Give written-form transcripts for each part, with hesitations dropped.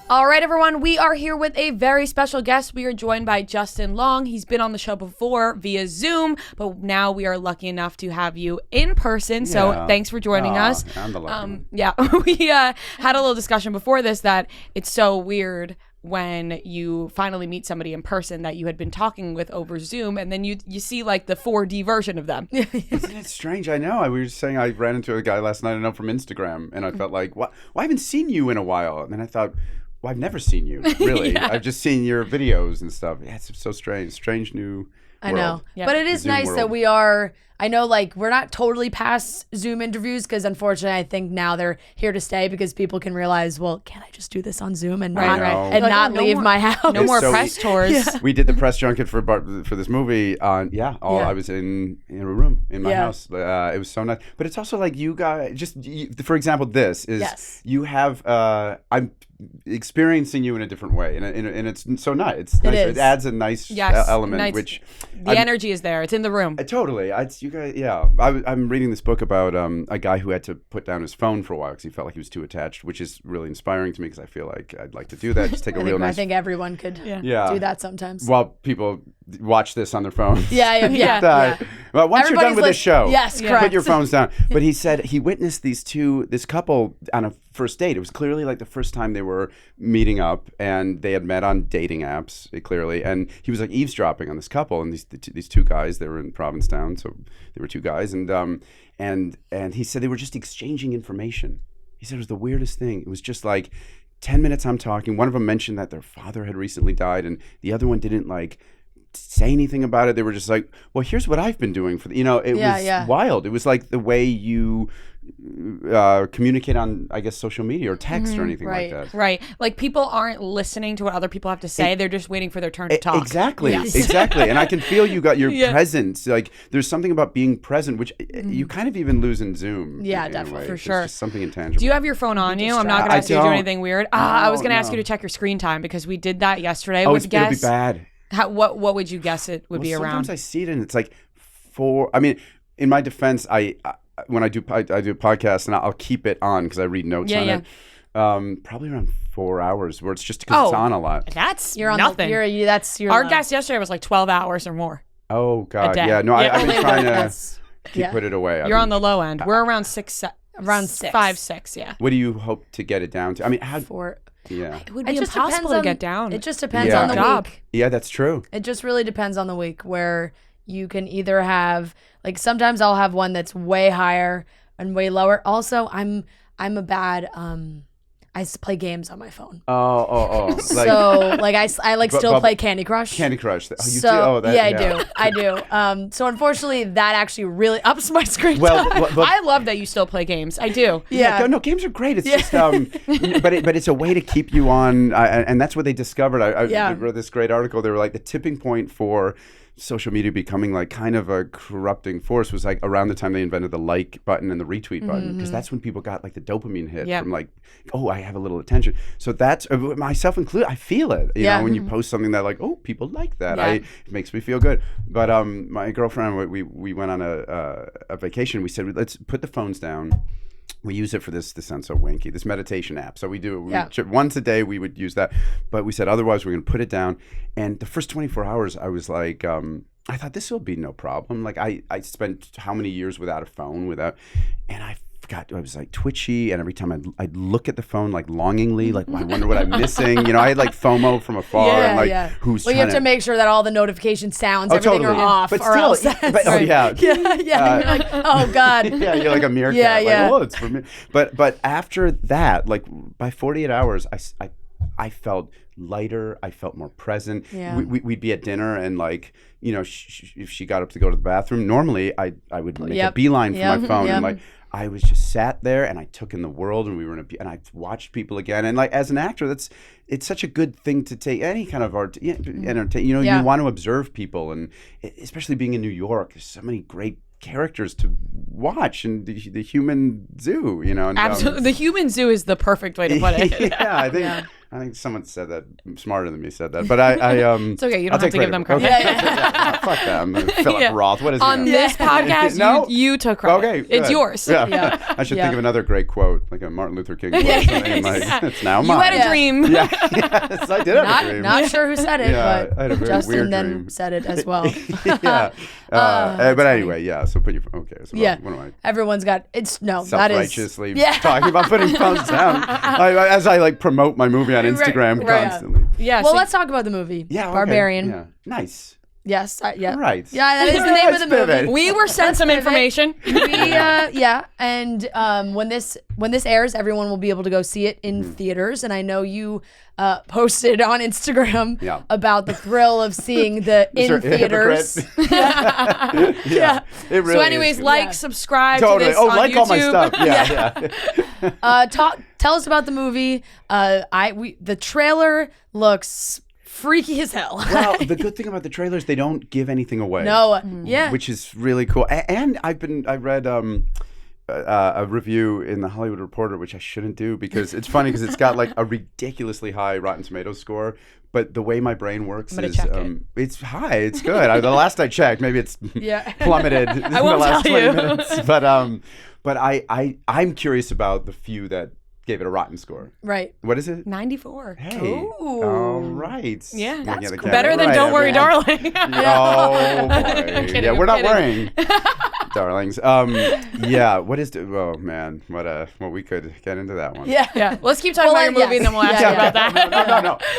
All right, everyone, we are here with a very special guest. We are joined by Justin Long. He's been on the show before via Zoom, but now we are lucky enough to have you in person. Yeah. So thanks for joining us. I'm the lucky one. Yeah, we had a little discussion before this that it's so weird when you finally meet somebody in person that you had been talking with over Zoom, and then you see like the 4D version of them. Isn't it strange? I know. We were just saying I ran into a guy last night I know from Instagram, and I felt like, well, I haven't seen you in a while. And then I thought, well, I've never seen you, really. Yeah. I've just seen your videos and stuff. Yeah, it's so strange. Strange new world. I know. Yep. But it is Zoom nice world. that we are, I know, like, we're not totally past Zoom interviews because, unfortunately, I think now they're here to stay because people can realize, well, can I just do this on Zoom and not, Right. not leave my house? No more So press tours. Yeah. We did the press junket for this movie. I was in a room in my house. It was so nice. But it's also like you guys, for example, this is you have. I'm experiencing you in a different way, and it's so nice. It's nice. It adds a nice element, nice. which the energy is there. It's in the room. Totally. You guys, I'm reading this book about a guy who had to put down his phone for a while because he felt like he was too attached, which is really inspiring to me because I feel like I'd like to do that. Just take a I think everyone could do that sometimes. While people watch this on their phones. Yeah. Well, once you're done with this show, yes, correct. put your phones down. But he said he witnessed this couple on a first date. It was clearly like the first time they were meeting up, and they had met on dating apps, clearly. And he was like eavesdropping on this couple, and these two guys. They were in Provincetown, so they were two guys, and he said they were just exchanging information. He said it was the weirdest thing. It was just like 10 minutes I'm talking. One of them mentioned that their father had recently died, and the other one didn't like say anything about it. They were just like, well, here's what I've been doing for it was wild. It was like the way you communicate on, I guess, social media or text or anything like that. Right. Like people aren't listening to what other people have to say. They're just waiting for their turn to talk. Exactly. Yes. Exactly. And I can feel you got your presence. Like there's something about being present, which you kind of even lose in Zoom. Yeah, in a definitely. way. For There's sure. just something intangible. Do you have your phone on you? I'm not going to ask you to do don't. anything weird. I was going to ask you to check your screen time because we did that yesterday. Oh, Would you it'll be guess? bad. What would you guess it would be around? Sometimes I see it and it's like 4. I mean, in my defense, when I do a podcast and I'll keep it on because I read notes on it. Probably around 4 hours, where it's just because it's on a lot. That's You're on nothing. Our guest yesterday was like 12 hours or more. Oh God, A day. yeah. No, I've been trying to Yeah. put it away. You're on the low end. We're around 6. Around 6. 5, 6. Yeah. What do you hope to get it down to? I mean, how? 4. Yeah. It would be It just impossible to get down. It just depends Yeah. on the Job. week. Yeah, that's true. It just really depends on the week where you can either have, like, sometimes I'll have one that's way higher and way lower. Also, I'm a bad I play games on my phone. Oh. Like, So like I like still play Candy Crush. Candy Crush. Oh, you So do? Oh, that, yeah, I do. So unfortunately, that actually really ups my screen Well, time. I love that you still play games. I do. Yeah. No, games are great. It's just, but it's a way to keep you on, and that's what they discovered. I read this great article. They were like the tipping point for social media becoming like kind of a corrupting force was like around the time they invented the like button and the retweet button, because that's when people got like the dopamine hit from like, oh, I have a little attention. So that's myself included. I feel it, you know, when you post something that like, oh, people like that. It makes me feel good. But my girlfriend, we went on a vacation. We said, let's put the phones down. We use it for this sounds so wanky, this meditation app. So we do once a day, we would use that. But we said, otherwise, we're going to put it down. And the first 24 hours, I was like, I thought this will be no problem. Like I spent how many years without a phone, and I was like twitchy, and every time I'd look at the phone like longingly, like I wonder what I'm missing. You know, I had like FOMO from afar, and like who's. Well, you have to make sure that all the notification sounds, everything are off, but or else. yeah. You're like, oh God. Yeah, you're like a meerkat. Yeah. Like, oh, it's for me. But after that, like by 48 hours, I felt lighter. I felt more present. Yeah. We'd be at dinner, and like, you know, if she got up to go to the bathroom, normally I would make a beeline for my phone, and like I was just sat there and I took in the world, and we were and I watched people again, and like as an actor, it's such a good thing to take any kind of art, entertain. You know, you want to observe people, and especially being in New York, there's so many great characters to watch, and the human zoo, you know. And, absolutely, the human zoo is the perfect way to put it. I think I think someone said that smarter than me said that, but I It's okay. You don't I'll have take to give them credit. Okay. Yeah. Fuck them. Philip Yeah. Roth. What is On he? this podcast, No? you took credit. Okay, It's good. yours. Yeah. Yeah. I should Yeah. think of another great quote, like a Martin Luther King quote. It's now You mine. had a dream. Yeah. Yes, I did have a dream. Not sure who said it, Yeah, I had a but very Justin weird then dream. said it as well. Yeah. That's But anyway, yeah. So put your okay. So Yeah. what am I? Everyone's got that is Self-righteously Yeah. talking about putting phones down as I like promote my movie on Instagram right. constantly. Yeah. Well, so let's talk about the movie. Yeah, okay. Barbarian. Yeah, nice. Yes. Yeah. Right. Yeah, that is the name of the Let's movie. pivot. we were sent some information. And when this airs, everyone will be able to go see it in theaters. And I know you posted on Instagram Yeah. about the thrill of seeing the in Sure, theaters. Yeah. It really So, is anyways, good. like, subscribe Totally. to this Oh, on like YouTube. all my stuff. Yeah. Tell us about the movie. The trailer looks freaky as hell. Well, the good thing about the trailers, they don't give anything away. No, yeah. Which is really cool. And I read a review in the Hollywood Reporter, which I shouldn't do because it's funny because it's got like a ridiculously high Rotten Tomatoes score. But the way my brain works I'm gonna is check it. it's high. It's good. The last I checked, maybe it's Yeah. plummeted in the won't last tell 20 you. minutes. But I'm curious about the few that gave it a rotten score. Right. What is it? 94. Hey. Ooh. All right. Yeah. Gotta That's get the cool. Better camera than right, Don't Worry, everyone. Darling. Oh boy. kidding, Yeah, I'm we're not kidding. worrying, darlings. Yeah. What is? Oh man. What we could get into that one. Yeah. Yeah. Let's keep talking Well, about your movie yes. and then we'll ask Yeah, you about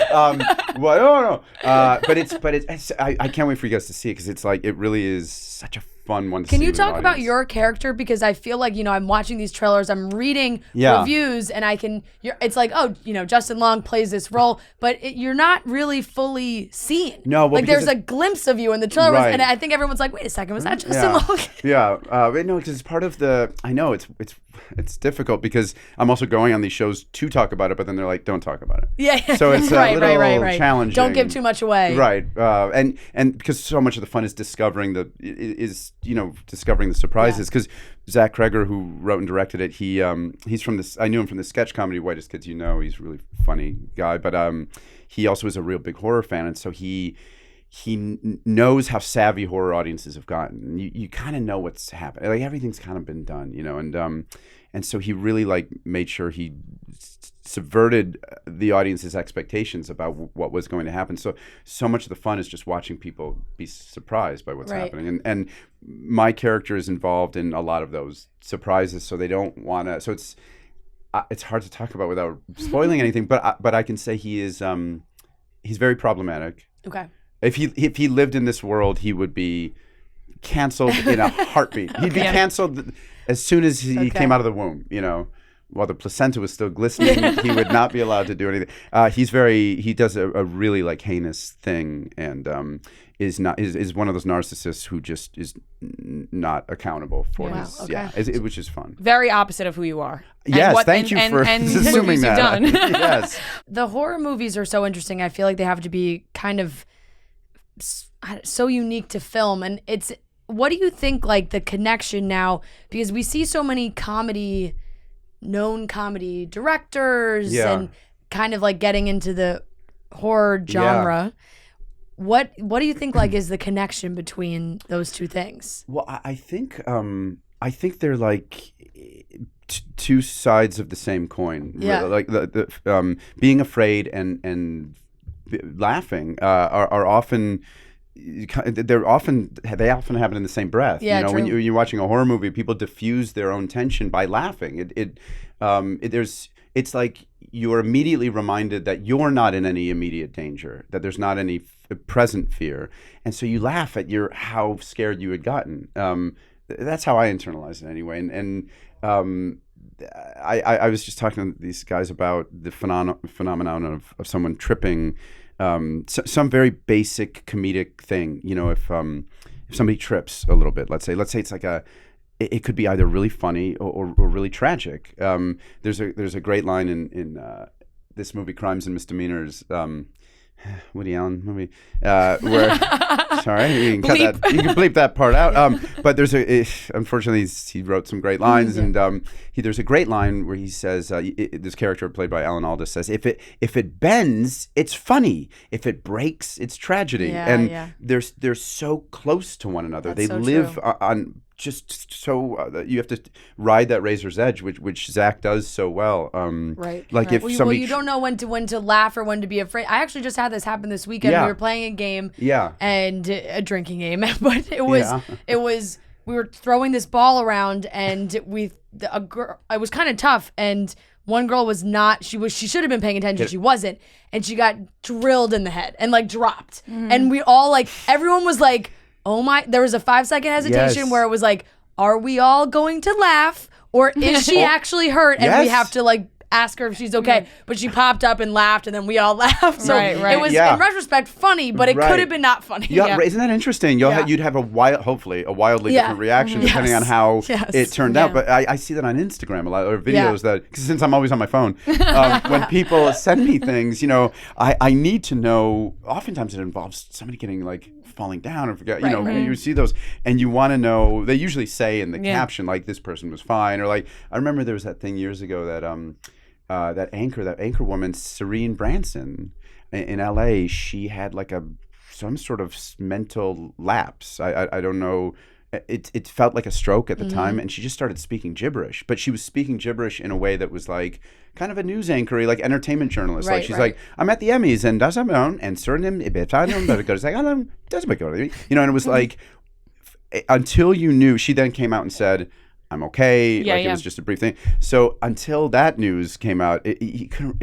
that. No. Well, no. But it's. I can't wait for you guys to see it because it's like it really is such a fun one to see. Can you with an talk about audience. your character? Because I feel like, I'm watching these trailers, I'm reading Yeah. reviews, and it's like, oh, Justin Long plays this role, but you're not really fully seen. No, well, like because there's a glimpse of you in the trailer, Right. and I think everyone's like, wait a second, was that Justin Yeah. Long? Yeah, no, because it's part of the. I know it's difficult because I'm also going on these shows to talk about it, but then they're like, don't talk about it. Yeah. So it's right, a little right. challenging. Don't give too much away. Right, and because so much of the fun is discovering discovering the surprises. Because Zach Kreger, who wrote and directed it, he's from this. I knew him from the sketch comedy Whitest Kids You Know. He's a really funny guy, but he also is a real big horror fan, and so he knows how savvy horror audiences have gotten. You kind of know what's happened. Like everything's kind of been done, and so he really made sure he subverted the audience's expectations about what was going to happen. So much of the fun is just watching people be surprised by what's Right. happening. And my character is involved in a lot of those surprises, so they don't want to. So it's hard to talk about without spoiling anything. But I can say he's very problematic. Okay. If he lived in this world, he would be canceled in a heartbeat. He'd be canceled as soon as he came out of the womb. While the placenta was still glistening, he would not be allowed to do anything. He does a really heinous thing, and is one of those narcissists who just is not accountable for his. okay. Yeah, which is fun. Very opposite of who you are. And Yes, thank you for and assuming movies that. You've done. Yes. The horror movies are so interesting. I feel like they have to be kind of so unique to film, and what do you think the connection now, because we see so many known comedy directors and kind of getting into the horror genre. What do you think is the connection between those two things? Well, I think they're two sides of the same coin. Yeah. Like the being afraid and laughing are often. They often happen in the same breath. Yeah, when true. you're watching a horror movie, people diffuse their own tension by laughing. It's like you're immediately reminded that you're not in any immediate danger, that there's not any present fear, and so you laugh at how scared you had gotten. That's how I internalize it anyway. And I was just talking to these guys about the phenomenon of someone tripping. Some very basic comedic thing, if somebody trips a little bit, let's say it's it could be either really funny or really tragic. There's a great line in this movie, Crimes and Misdemeanors. Woody Allen movie, where sorry, you can cut that. You can bleep that part out. But there's unfortunately he wrote some great lines, and there's a great line where he says, this character played by Alan Alda says, if it bends, it's funny. If it breaks, it's tragedy. They're so close to one another. That's they so live true. on just so you have to ride that razor's edge, which Zach does so well. Right. Like if well, somebody you don't know when to laugh or when to be afraid. I actually just had this happen this weekend. Yeah. We were playing a game. Yeah. And a drinking game, but it was we were throwing this ball around, and it was kind of tough, and one girl was not. She should have been paying attention. She wasn't, and she got drilled in the head and like dropped. And we all everyone was like, oh my, there was a 5-second hesitation where it was like, are we all going to laugh or is she actually hurt? And we have to like ask her if she's okay. But she popped up and laughed, and then we all laughed. So it was in retrospect funny, but it could have been not funny. Yeah, isn't that interesting? You'd have hopefully a wildly different reaction depending on how it turned out. But I see that on Instagram a lot, or videos that, cause since I'm always on my phone, when people send me things, I need to know. Oftentimes it involves somebody getting like falling down and forget. You see those, and you want to know. They usually say in the caption like, "This person was fine," or like I remember there was that thing years ago that that anchor woman, Serene Branson in LA, she had like some sort of mental lapse. I don't know. It felt like a stroke at the time, and she just started speaking gibberish. But she was speaking gibberish in a way that was like kind of a news anchor, like entertainment journalist. Like she's like, I'm at the Emmys and does my own and certain and it was like until you knew. She then came out and said, I'm okay. It was just a brief thing. So until that news came out, it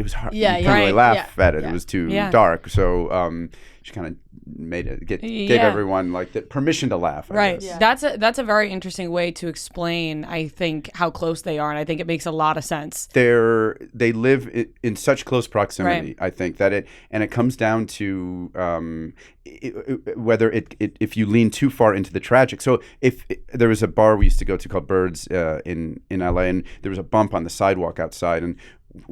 was hard. You couldn't really laugh at it. It was too dark. So she kind of made it gave everyone like the permission to laugh. I guess. That's a very interesting way to explain, I think, how close they are, and I think it makes a lot of sense. They live in such close proximity. I think that it comes down to whether if you lean too far into the tragic. So there was a bar we used to go to called Birds in LA, and there was a bump on the sidewalk outside, and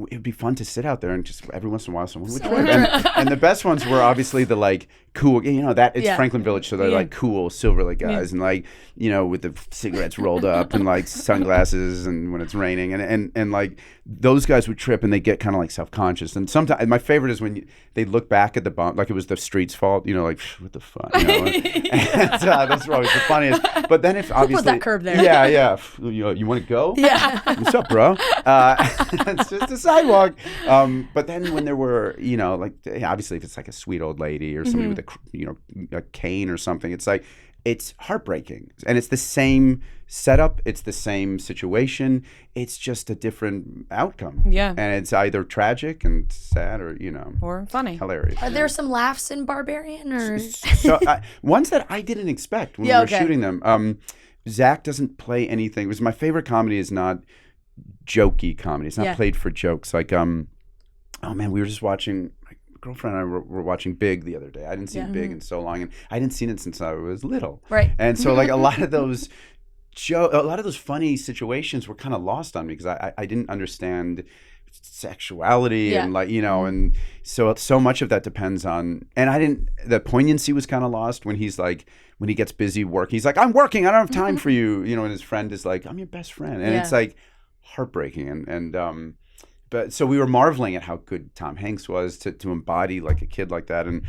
it'd be fun to sit out there and just every once in a while someone would trip. And the best ones were obviously the like cool, that it's Franklin Village, so they're like cool Silver Lake guys and like with the cigarettes rolled up and like sunglasses and when it's raining and like those guys would trip and they get kind of like self-conscious. And sometimes my favorite is when they look back at the bump like it was the street's fault, like what the fuck, and, that's always the funniest. But then if obviously put that curb there. You want to go? What's up, bro? It's just a sidewalk. But then when there were like obviously if it's like a sweet old lady or somebody with a cane or something, it's like it's heartbreaking, and it's the same setup, it's the same situation, it's just a different outcome. And it's either tragic and sad or funny, hilarious. Are there some laughs in Barbarian or so ones that I didn't expect when we were shooting them? Zach doesn't play anything. It was my favorite comedy is not jokey comedy. It's not played for jokes. Like oh man, we were just watching. Girlfriend and I were watching Big the other day. I didn't see Big in so long, and I hadn't seen it since I was little. Right. And so like a lot of those funny situations were kind of lost on me because I didn't understand sexuality and like and so much of that depends on, and the poignancy was kind of lost when he's like, when he gets busy working, he's like, I'm working, I don't have time for you, and his friend is like, I'm your best friend, and it's like heartbreaking and But so we were marveling at how good Tom Hanks was to embody like a kid like that, and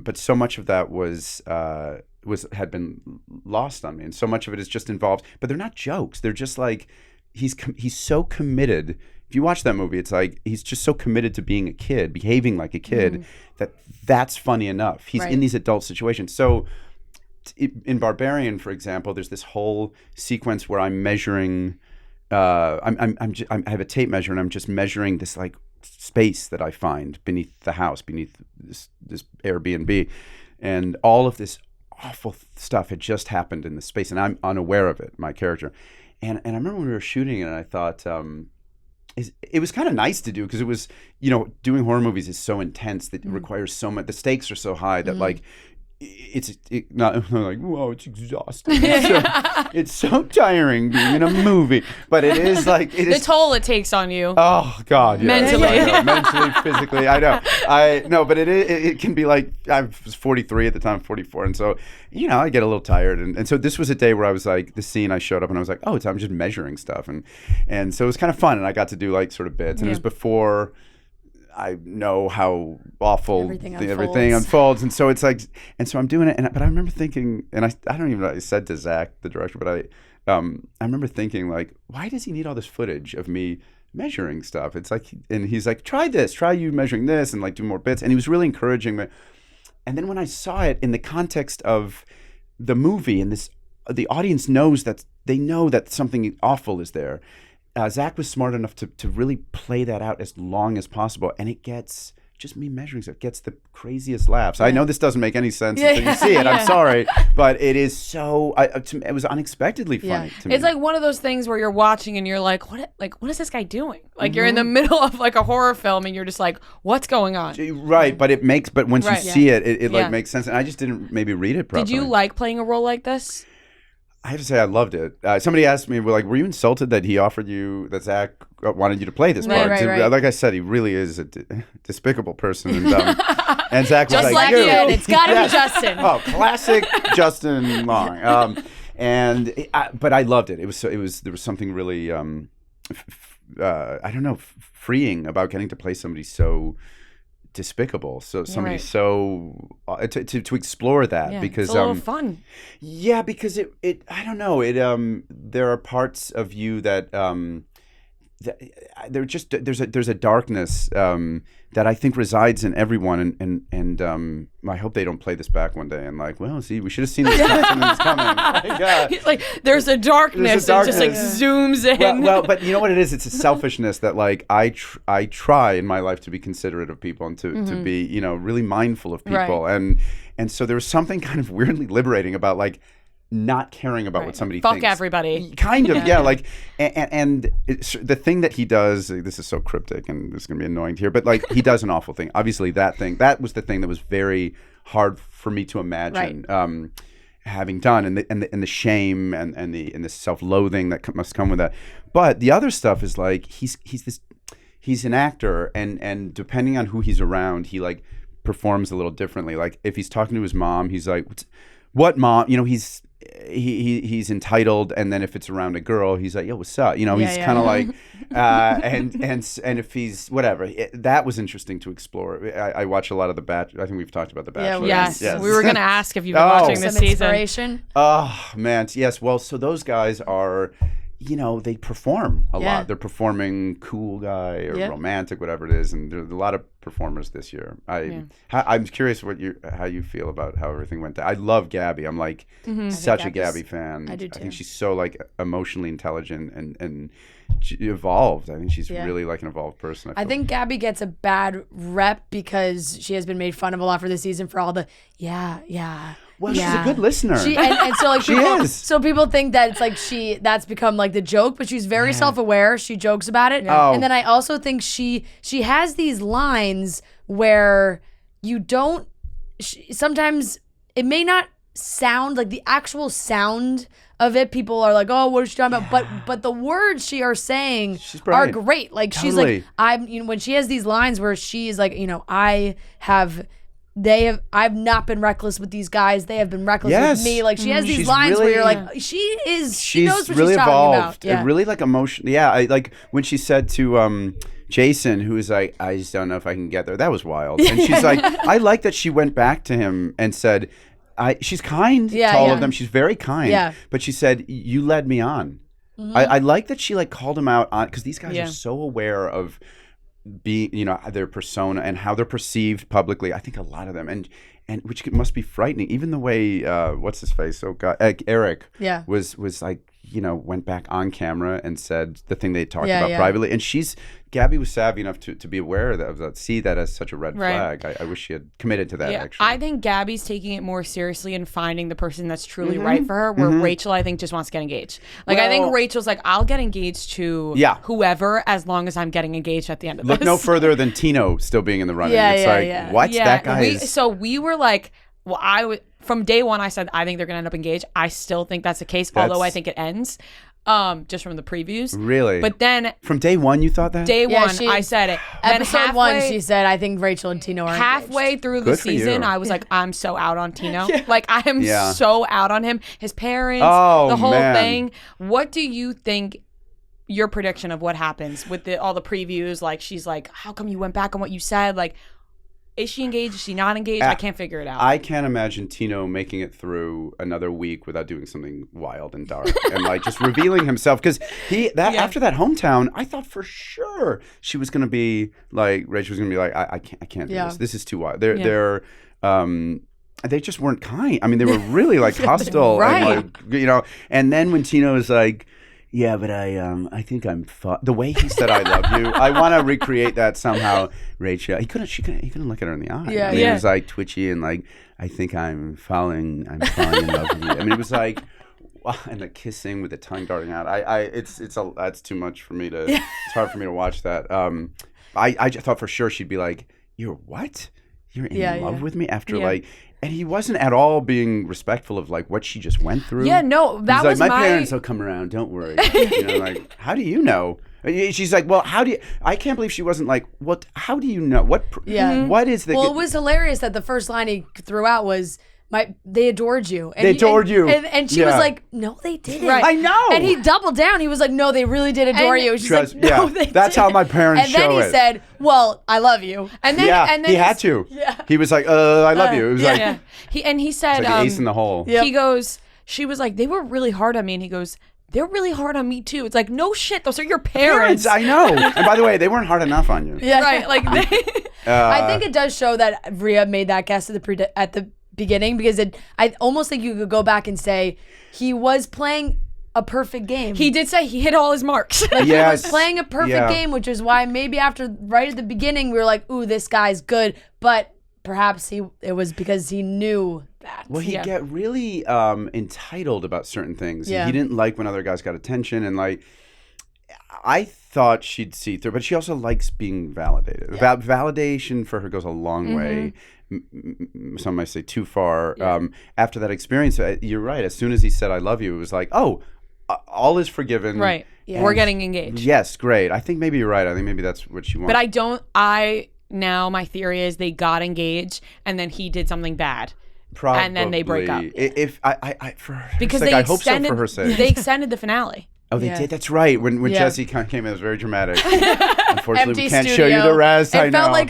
but so much of that had been lost on me, and so much of it is just involved. But they're not jokes; they're just like he's so committed. If you watch that movie, it's like he's just so committed to being a kid, behaving like a kid, that's funny enough. He's in these adult situations. So in Barbarian, for example, there's this whole sequence where I'm measuring. I have a tape measure and I'm just measuring this like space that I find beneath the house, beneath this Airbnb, and all of this awful stuff had just happened in the space, and I'm unaware of it, my character. And I remember when we were shooting it, and I thought it was kind of nice to do because it was doing horror movies is so intense that it requires so much. The stakes are so high that like not like, whoa, it's exhausting. It's so tiring being in a movie, but it is like the toll it takes on you. Oh God, yeah, mentally, I know, mentally, physically, I know, but it can be like I was 43 at the time, 44, and so I get a little tired, and so this was a day where I was like, the scene I showed up and I was like, oh, I'm just measuring stuff, and so it was kind of fun, and I got to do like sort of bits, and it was before I know how awful everything unfolds, and so it's like, and so I'm doing it, but I remember thinking, and I don't even know what I said to Zach, the director, but I remember thinking like, why does he need all this footage of me measuring stuff? It's like, and he's like, try you measuring this and like do more bits, and he was really encouraging me. And then when I saw it in the context of the movie, and the audience knows that they know that something awful is there. Zach was smart enough to really play that out as long as possible, and it gets just me measuring stuff gets the craziest laughs. I know this doesn't make any sense until you see it. I'm sorry, but it is so. It was unexpectedly funny to me. It's like one of those things where you're watching and you're like, what is this guy doing? Like you're in the middle of like a horror film and you're just like, what's going on? Right, but once you see it, it like makes sense. And I just didn't maybe read it properly. Did you like playing a role like this? I have to say I loved it. Somebody asked me, were you insulted that he offered you, that Zach wanted you to play this part? Right. Like I said, he really is a despicable person. And Zach was just like you. It's got to be Justin. Oh, classic Justin Long. But I loved it. There was something really, I don't know, freeing about getting to play somebody so despicable, so somebody so to explore that, because it's a little fun. Yeah, because it I don't know, there are parts of you that there's a darkness that I think resides in everyone, and I hope they don't play this back one day and like, well, see, we should have seen this coming. He's like, there's a darkness, and just like zooms in. Well, but you know what it is? It's a selfishness that like I try in my life to be considerate of people and to be really mindful of people, and so there was something kind of weirdly liberating about like not caring about what somebody thinks. Fuck everybody. Kind of, yeah. Like, and the thing that he does, this is so cryptic and this is going to be annoying to hear, but like he does an awful thing. Obviously that was the thing that was very hard for me to imagine having done, and the shame and the self-loathing that must come with that. But the other stuff is like, he's an actor, and depending on who he's around, he like performs a little differently. Like if he's talking to his mom, he's like, what mom? He's entitled, and then if it's around a girl, he's like, yo, what's up? He's kind of like, and if he's whatever, that was interesting to explore. I watch a lot of The Bachelor. I think we've talked about The Bachelor. Yes. We were going to ask if you've been watching this season. Inspiration. Oh man, yes. Well, so those guys are, they perform a lot. They're performing cool guy or romantic, whatever it is, and there's a lot of performers this year. I'm curious how you feel about how everything went down. I love Gabby. I'm like such a Gabby fan. I do too. I think she's so like emotionally intelligent and evolved. I think she's really like an evolved person. I think Gabby gets a bad rep because she has been made fun of a lot for this season for all the Well, she's a good listener. And so like she is. So people think that it's like that's become like the joke, but she's very self-aware. She jokes about it. And then I also think she has these lines where sometimes it may not sound like the actual sound of it. People are like, oh, what is she talking about? But the words she are saying are great. Like she's like, when she has these lines where she's like, I've not been reckless with these guys. They have been reckless with me. Like she has these lines where you're like, she knows what really she's evolved. talking about. Really like emotion. Yeah, I like when she said to Jason, who was like, I just don't know if I can get there. That was wild. And she's like, I like that she went back to him and said, she's kind to all of them. She's very kind. Yeah. But she said, you led me on. I like that she like called him out on, because these guys are so aware of being, their persona and how they're perceived publicly. I think a lot of them, and which must be frightening. Even the way what's his face? Oh God, Eric. Was like, went back on camera and said the thing they talked about privately, and Gabby was savvy enough to be aware of that, see that as such a red flag. I wish she had committed to that. Actually, I think Gabby's taking it more seriously and finding the person that's truly right for her. Where Rachel, I think, just wants to get engaged. Like I think Rachel's like, I'll get engaged to whoever as long as I'm getting engaged at the end of this. Look no further than Tino still being in the running. What? That guy is. So we were like, well, from day one, I said I think they're gonna end up engaged. I still think that's the case, although I think it ends. Just from the previews. Really? But then from day one, you thought that? Day one, I said it. Then Episode 1, she said, I think Rachel and Tino are halfway engaged. through the season, I was like, I'm so out on Tino. Like, I am Yeah. so out on him. His parents, Oh, the whole man. thing. What do you think? Your prediction of what happens with all the previews? Like, she's like, how come you went back on what you said? Like, is she engaged? Is she not engaged? I can't figure it out. I can't imagine Tino making it through another week without doing something wild and dark and like just revealing himself. Because after that hometown, I thought for sure she was gonna be like Rachel was gonna be like, I can't do this. This is too wild. They just weren't kind. I mean, they were really like hostile, and like, And then when Tino was like, yeah, but I think I'm the way he said "I love you." I want to recreate that somehow. Rachel, he couldn't look at her in the eye. Yeah, I mean, it was like twitchy and like, I think I'm falling in love with you. I mean, it was like, and the kissing with the tongue darting out. That's too much for me to. It's hard for me to watch that. I just thought for sure she'd be like, "You're what? You're in love with me?" After like. And he wasn't at all being respectful of like what she just went through. Yeah, no, that was like, my parents will come around. Don't worry. Like, how do you know? She's like, well, how do you? I can't believe she wasn't like, what? How do you know? What? Yeah. What is the? Well, it was hilarious that the first line he threw out was, they adored you. And they adored you. And she was like, no, they didn't. Right. I know. And he doubled down. He was like, no, they really did adore you. She's like, no, they didn't. That's how my parents show it. And then he said, well, I love you. And then, and then he had to. Yeah. He was like, I love you. It was like, he said, it's like an ace in the hole. He goes, she was like, they were really hard on me. And he goes, they're really hard on me too. It's like, no shit, those are your parents. I know. And by the way, they weren't hard enough on you. Yeah. Right. Like, I think it does show that Rhea made that guess at the beginning, because I almost think you could go back and say he was playing a perfect game. he did say he hit all his marks. Like, he was playing a perfect game, which is why maybe right at the beginning we were like, ooh, this guy's good. But perhaps it was because he knew that. Well, he get really entitled about certain things. Yeah. He didn't like when other guys got attention, and like, I thought she'd see through, but she also likes being validated. Yeah. Validation for her goes a long way. Some might say too far. Yeah. After that experience, you're right. As soon as he said "I love you," it was like, oh, all is forgiven. Right. Yeah. We're getting engaged. Yes, great. I think maybe you're right. I think maybe that's what she wants. But now my theory is they got engaged and then he did something bad. Probably. And then they break up. If I for her because sake, I hope so for her sake. They extended the finale. Oh, they did. That's right. When Jesse came in, it was very dramatic. Unfortunately, we can't show you the rest. It felt like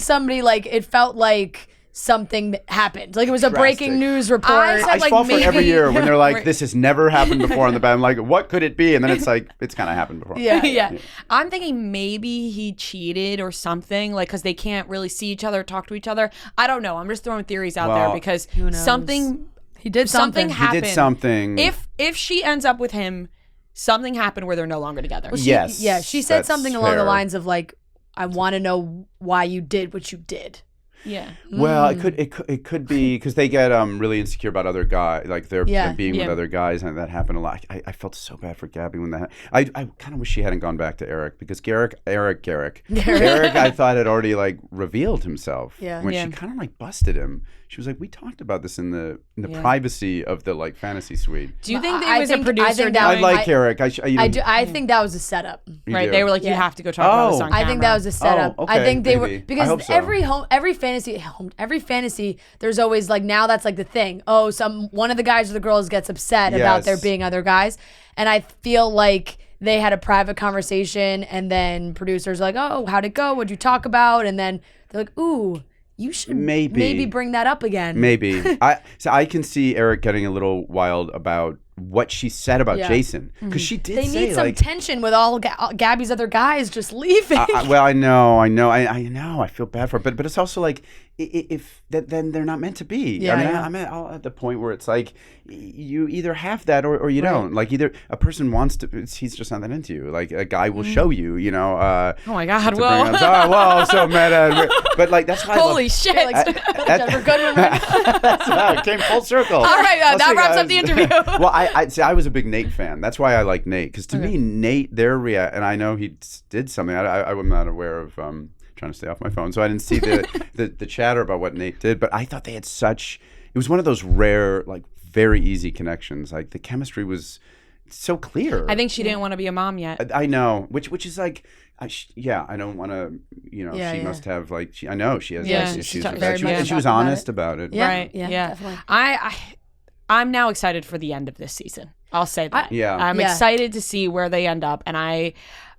it felt like something happened. Like it was a breaking news report. I fall for every year when they're like, this has never happened before on the band. I'm like, what could it be? And then it's like, it's kind of happened before. Yeah. I'm thinking maybe he cheated or something, like, because they can't really see each other, talk to each other. I don't know. I'm just throwing theories out there because something he did something happened. He did something. If she ends up with him, something happened where they're no longer together. Well, she said something along the lines of like, I want to know why you did what you did. Yeah. Well, it could be because they get really insecure about other guys, like they're being with other guys, and that happened a lot. I felt so bad for Gabby when that. I kind of wish she hadn't gone back to Eric because Eric, I thought had already like revealed himself when she kind of like busted him. She was like, "We talked about this in the privacy of the like fantasy suite." Do you think there was a producer? I like Eric. I think that was a setup. Right? They were like, "You have to go talk about this on camera." I think that was a setup. Okay, I think they maybe. were because every fantasy, there's always like now that's like the thing. Oh, one of the guys or the girls gets upset about there being other guys, and I feel like they had a private conversation, and then producers are like, "Oh, how'd it go? What'd you talk about?" And then they're like, "Ooh, you should maybe bring that up again." Maybe I can see Eric getting a little wild about what she said about Jason because she did. They need some tension with all Gabby's other guys just leaving. Well, I know. I feel bad for her, but it's also like then they're not meant to be. Yeah, I'm at the point where it's like you either have that or you don't. Like either a person wants to, he's just not that into you. Like a guy will show you. Oh my God! Well, well, so mad. But like that's why. Holy shit! Jennifer Goodman. That's how it came full circle. All right, that wraps up the interview. Well, I was a big Nate fan. That's why I like Nate because to me Nate and I know he did something. I'm not aware of. Trying to stay off my phone, so I didn't see the chatter about what Nate did. But I thought they had such it was one of those rare, like very easy connections. Like the chemistry was so clear. I think she didn't want to be a mom yet. I know, which is like, I don't want to, she must have like, I know she has like, issues with that. And she was honest about it. Yeah, right. Yeah, definitely. I'm now excited for the end of this season. I'll say that. I'm excited to see where they end up. And I,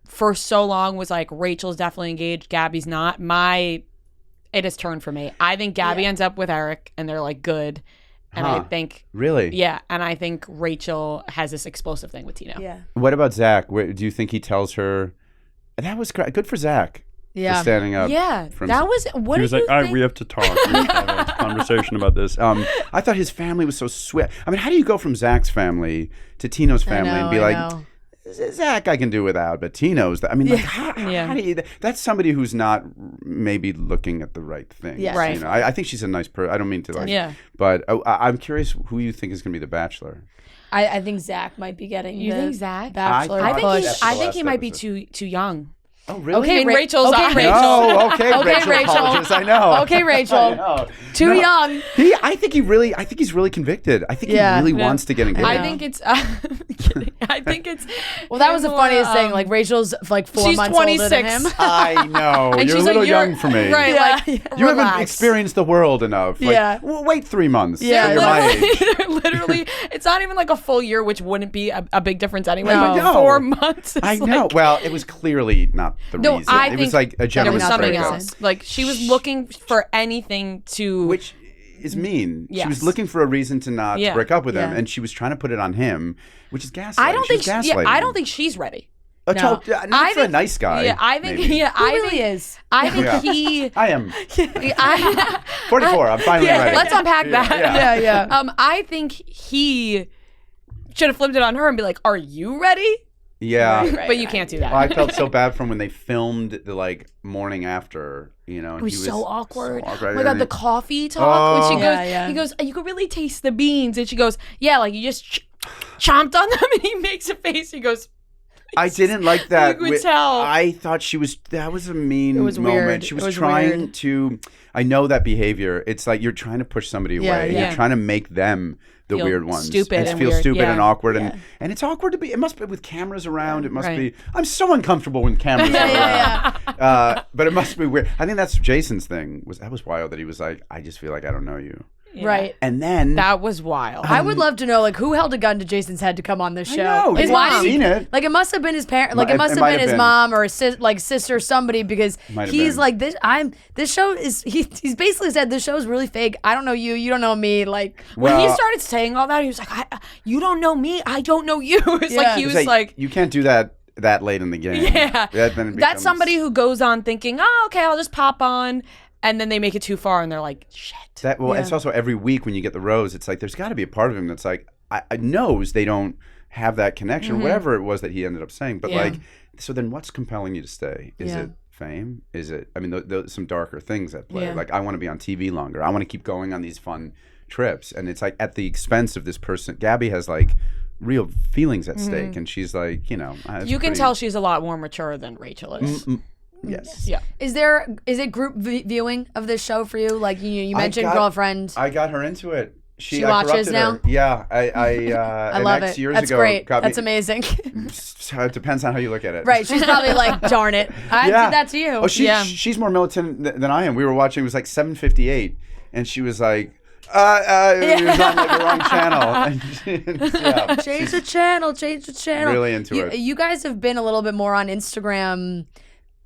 for so long, was like, Rachel's definitely engaged, Gabby's not. It has turned for me. I think Gabby ends up with Eric, and they're like good. And I think really, and I think Rachel has this explosive thing with Tino. Yeah. What about Zach? Do you think he tells her? That was good for Zach. Yeah, for standing up. Yeah, that was. What he was like, all right, we have to talk. We have to have a conversation about this. I thought his family was so sweet. I mean, how do you go from Zach's family to Tino's family and be like, Zach, I can do without, but Tino's. How do you? That's somebody who's not maybe looking at the right thing. Yeah, right. I think she's a nice person. I don't mean to like. Yeah. But I'm curious who you think is going to be the Bachelor. I think Zach might be getting. You think Zach? Bachelor? I think he might be too young. Oh, really? Okay, Rachel's Rachel. No, okay, Rachel. I know. Okay, Rachel. I know. Too young. I think he's really convicted. I think he really wants to get engaged. I think it's. I think it's. Well, that was the funniest thing. Like Rachel's like 4 months older than him. I know. And you're a little young for me. Right. Like you haven't experienced the world enough. Like, well, wait 3 months. Yeah. You're my age. Literally, it's not even like a full year, which wouldn't be a big difference anyway. No. But 4 months. I know. Well, it was clearly not the reason. It was like a general there was something breakup. else. Like she was looking for anything to. Which is mean. Yes. She was looking for a reason to not break up with him, and she was trying to put it on him, which is gaslighting. I don't think she's ready. Not for a nice guy. Yeah, I think. maybe. Yeah, I really is. I think he. I am. 44. I'm finally ready. Let's unpack that. Yeah. I think he should have flipped it on her and be like, "Are you ready?" Yeah. Right, but you can't do that. Well, I felt so bad from when they filmed the morning after, and it was so awkward. So oh my God, the coffee talk. When she goes, he goes, you could really taste the beans. And she goes, yeah, like you just chomped on them. And he makes a face. He goes, I didn't like that. You could tell. I thought that was a mean moment. Weird. She was trying to, I know that behavior. It's like you're trying to push somebody away. Yeah. You're trying to make them the feel weird ones. Stupid and feel weird. stupid and awkward. Yeah. And it's awkward to be, it must be with cameras around. It must be, I'm so uncomfortable when cameras are around. But it must be weird. I think that's Jason's thing. That was wild that he was like, I just feel like I don't know you. Yeah. Right. And then that was wild. I would love to know who held a gun to Jason's head to come on this show. I know, His mom. Seen it. Like it must have been his parent. Like it must have been his mom or his sister, somebody, because he's like this. This show is. He's basically said this show is really fake. I don't know you. You don't know me. Like when he started saying all that, he was like, "You don't know me. I don't know you." It's like he was like, "You can't do that late in the game." Yeah, that's somebody who goes on thinking, "Oh, okay, I'll just pop on." And then they make it too far, and they're like, "Shit." It's also every week when you get the rose, it's like there's got to be a part of him that's like, I knows they don't have that connection, whatever it was that he ended up saying. But like, so then what's compelling you to stay? Is it fame? Is it? I mean, some darker things at play. Like, I want to be on TV longer. I want to keep going on these fun trips, and it's like at the expense of this person. Gabby has like real feelings at stake, and she's like, you can tell she's a lot more mature than Rachel is. Yes. Yeah. Is it group viewing of this show for you? Like you mentioned, girlfriend. I got her into it. She watches now. Her. Yeah. I love it. Years That's ago, great. That's amazing. So it depends on how you look at it. Right. She's probably like, darn it. I did that to you. Oh, she's more militant than I am. We were watching. It was like 7:58, and she was like. It was on like the wrong channel. Change the channel. Really into it. You guys have been a little bit more on Instagram,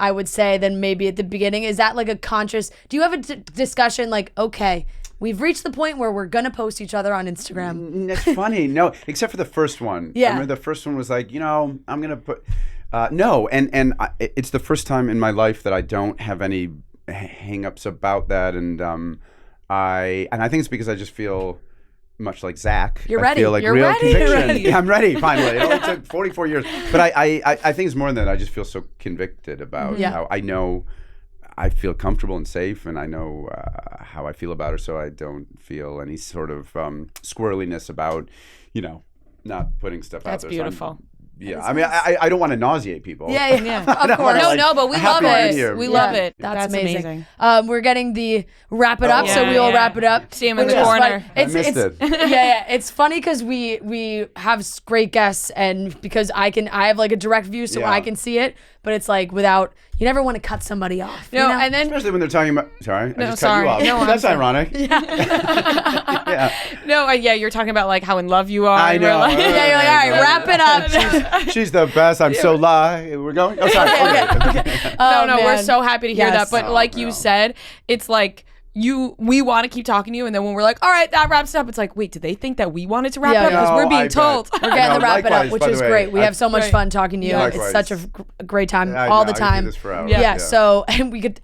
I would say, than maybe at the beginning. Is that like a conscious? Do you have a discussion like, okay, we've reached the point where we're gonna post each other on Instagram? It's funny, no, except for the first one. Yeah. I remember the first one was like, I'm gonna put. No, and it's the first time in my life that I don't have any hang-ups about that, and I think it's because I just feel much like Zach. You're I ready. feel like You're real ready. conviction. You're ready. Yeah, I'm ready. Finally, it only took 44 years, but I think it's more than that. I just feel so convicted about how I know I feel comfortable and safe, and I know how I feel about her, so I don't feel any sort of squirreliness about not putting stuff out there. That's beautiful. So Yeah, I mean, I don't want to nauseate people. Yeah. Of course. No, but we love it. We love it. That's amazing. We're getting the wrap it up, so we will wrap it up. See him in the corner. I missed it. Yeah. It's funny because we have great guests, and because I have like a direct view, so I can see it. But it's like without. You never want to cut somebody off. No, and then especially when they're talking about. Sorry, I just cut you off. No, that's ironic. Yeah. No, you're talking about like how in love you are. I know. You're like, all right, wrap it up. She's the best. I'm so live. We're going. Oh, sorry. Okay. No, we're so happy to hear that. But like you said, it's like. We want to keep talking to you, and then when we're like, all right, that wraps up, it's like, wait, did they think that we wanted to wrap it up? Because we're being told. We're getting to wrap it up, which is great. We have so much fun talking to you. It's such a great time all the time. I do this for hours. Yeah. So, and we could.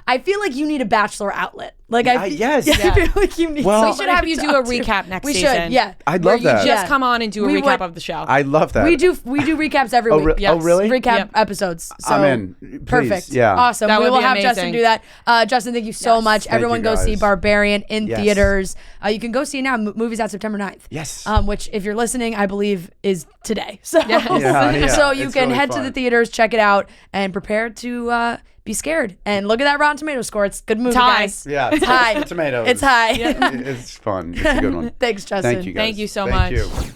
I feel like you need a Bachelor outlet. Like yes. I feel like you need. We should have you do a recap next season. We should. Yeah. I'd love that. You just come on and do a recap of the show. I love that. We do recaps every week. Oh, really? Recap episodes. So I'm in. Please. Perfect. Yeah. Awesome. We will have Justin do that. Justin, thank you so much. Everyone go see Barbarian in theaters. You can go see it now. Movies out September 9th. Yes. Which, if you're listening, I believe is today. So, yeah. So you It's can really head fun. to the theaters, check it out, and prepare to be scared. And look at that Rotten Tomato score. It's a good movie, guys. Yeah. It's high. Tomatoes. It's high. It's fun. It's a good one. Thanks, Justin. Thank you, guys. Thank you so Thank much. you.